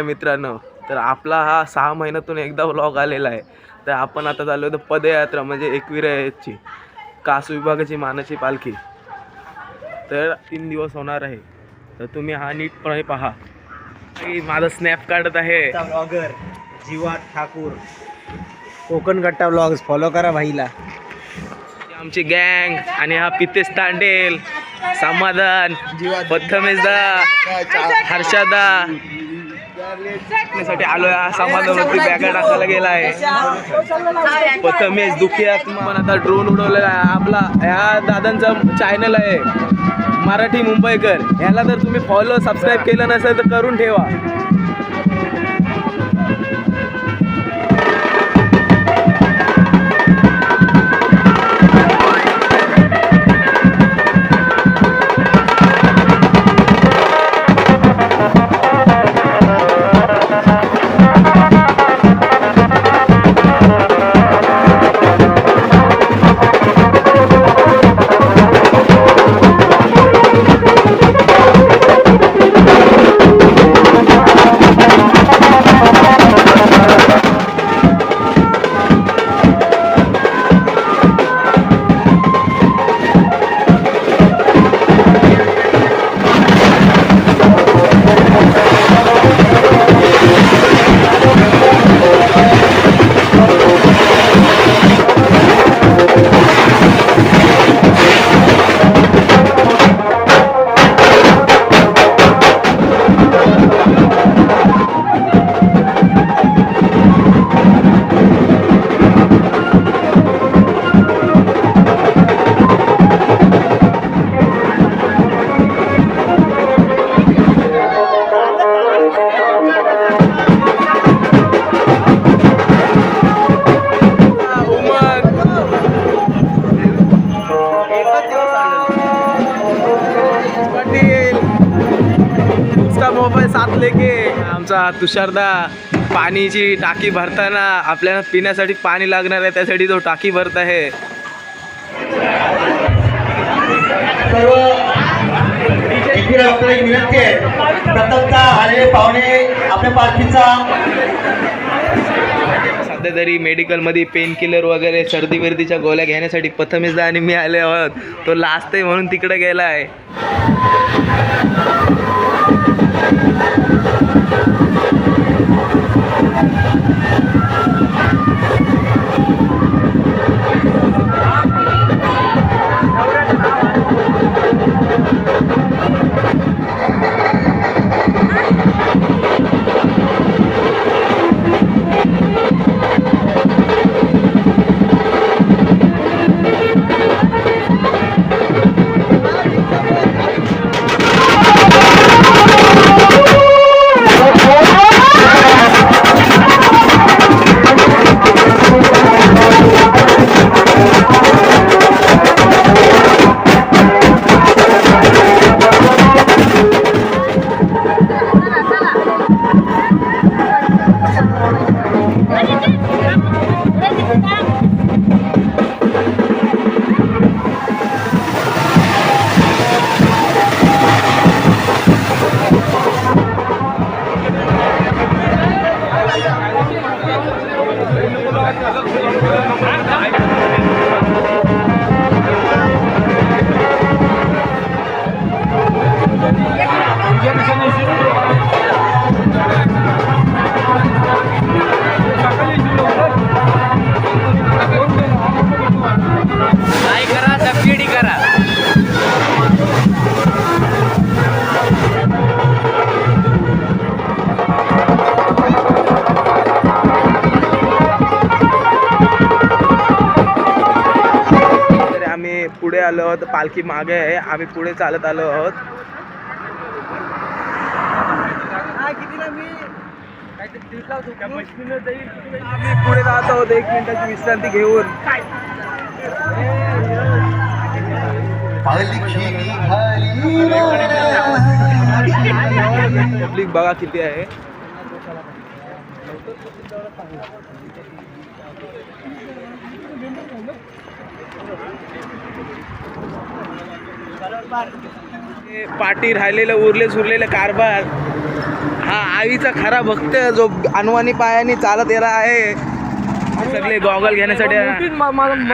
आहे मित्रांनो. तर आपला हा 6 महिन्यातून एकदा व्लॉग आलेला आहे. तर आपण आता चाललो होतो पदयात्रा म्हणजे एकविराची कास विभागाची मानाची पालखी. तर 3 दिवस होणार आहे. तर तुम्ही हा नीटपणे पहा. माझा स्नॅप काढत आहे ब्लॉगर जीवा ठाकूर कोकण कट्टा व्लॉग्स फॉलो करा भाईला. आमची गँग आणि हा पितेश तांडेल, समाधान, प्रथमेशदा, हर्षदा साठी आलोय. समाधानवरती बॅगा टाकायला गेला आहे. प्रथमेश दुखी आत्मा पण आता ड्रोन उडवलेला आहे. आपला ह्या दादांचा चॅनल आहे मराठी मुंबईकर. ह्याला जर तुम्ही फॉलो सबस्क्राईब केलं नसेल तर करून ठेवा. मोबाईल साथ लेके आमचा तुषारदा पाणीची टाकी भरताना आपल्याला पिण्यासाठी पाणी लागणार आहे त्यासाठी तो टाकी भरत आहे. विनंती आहे प्रथमतः आलेले पाहुणे आपल्या पालखीचा सध्या तरी मेडिकलमध्ये पेन किलर वगैरे सर्दी वर्दीच्या गोळ्या घेण्यासाठी प्रथमेशदा आणि मी आले आहोत. तो लास्ट आहे म्हणून तिकडे गेला आहे. पुढे आलो आहोत. पालखी मागे आहे. आम्ही पुढे चालत आलो आहोत. आम्ही पुढे जात आहोत 1 मिनिटाची विश्रांती घेऊन. पब्लिक बघा किती आहे. पाठी राहिलेलं उरले सुरलेलं कारभार हा आईचा खरा भक्त जो अनवाणी पायाने चालत येला आहे. सगळे गॉगल घेण्यासाठी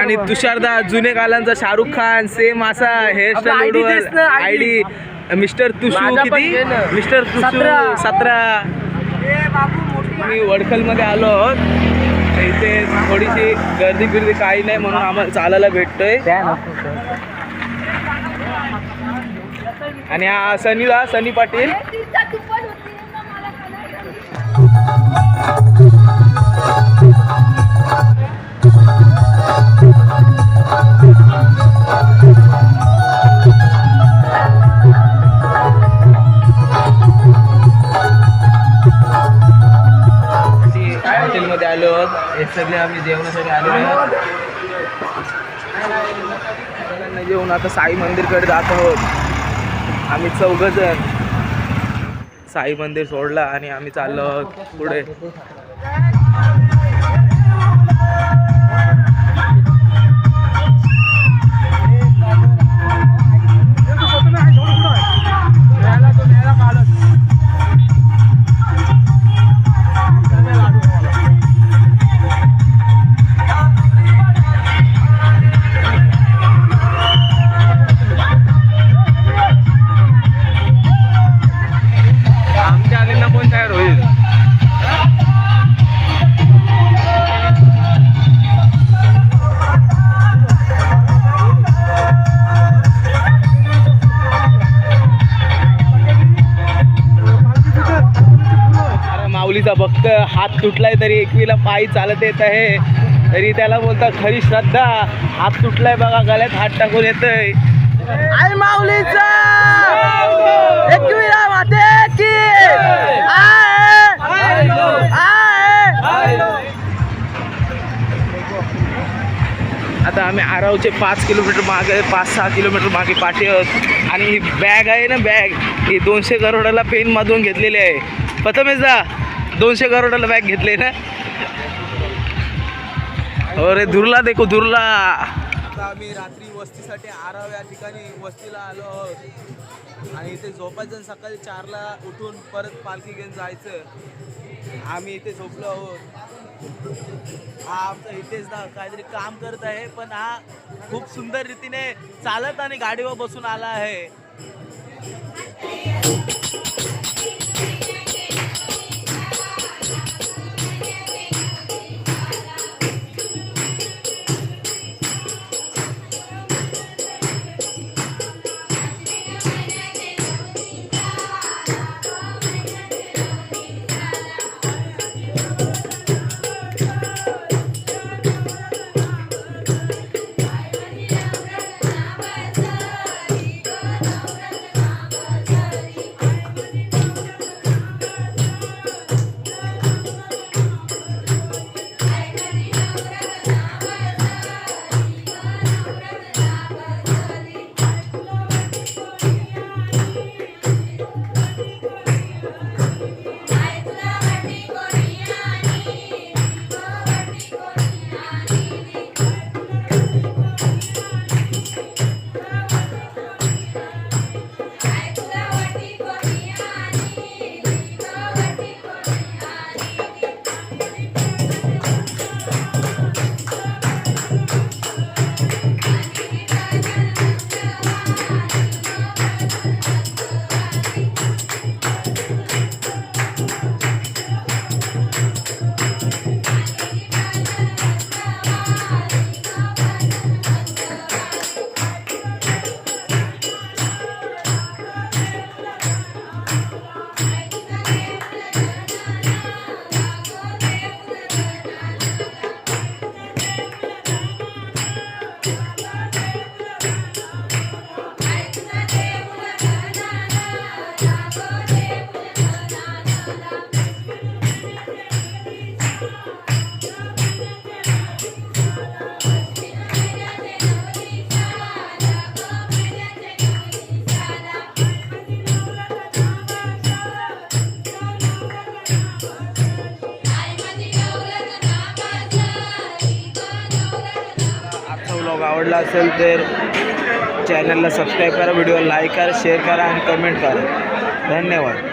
आणि तुषारदा जुने कालांचा शाहरुख खान सेम असा हेअरस्टाईल आयडी मिस्टर तुषू किती मिस्टर तुषू 17. मी वडखलमध्ये आलो आहोत. इथे थोडीशी गर्दी फिरदी काही नाही म्हणून आम्हाला चालायला भेटतोय. आणि हा सनी पाटील हॉटेलमध्ये आलो आहोत. हे सगळे आम्ही जेवणासाठी आलो आहोत. जेवण आता साई मंदिरकडे जात आहोत. आम्ही 4 जण साई मंदिर सोडला आणि आम्ही चाललो आहोत पुढे. माऊलीचा भक्त हात तुटलाय तरी एकवीला पायी चालत येत आहे. तरी त्याला बोलता खरी श्रद्धा. हात तुटलाय बघा, गळ्यात हात टाकून येतय. आई माऊलीचा एकवीला माते की आता आम्ही आरावचे 5 किलोमीटर मागे 5-6 किलोमीटर मागे पाठी आहोत. आणि ही बॅग आहे ना, बॅग ही 200 करोडाला पेन मधून घेतलेली आहे. प्रथमेशदा 200 करोडाला बॅग घेतले ना. अरे दुर्ला देखो दुर्ला. आता आम्ही रात्री वस्तीसाठी आराव या ठिकाणी वस्तीला आलो आहोत. आणि इथे झोपायचं. सकाळी 4ला उठून परत पालखी घेऊन जायचं. आम्ही इथे झोपलो आहोत. हा आमचा इथेच ना काहीतरी काम करत आहे, पण हा खूप सुंदर रीतीने चालत आणि गाडीवर बसून आला आहे. ब्लॉग आवडला असेल तर चॅनलला सबस्क्राईब करा, व्हिडिओ लाईक करा, शेअर करा आणि कमेंट करा. धन्यवाद.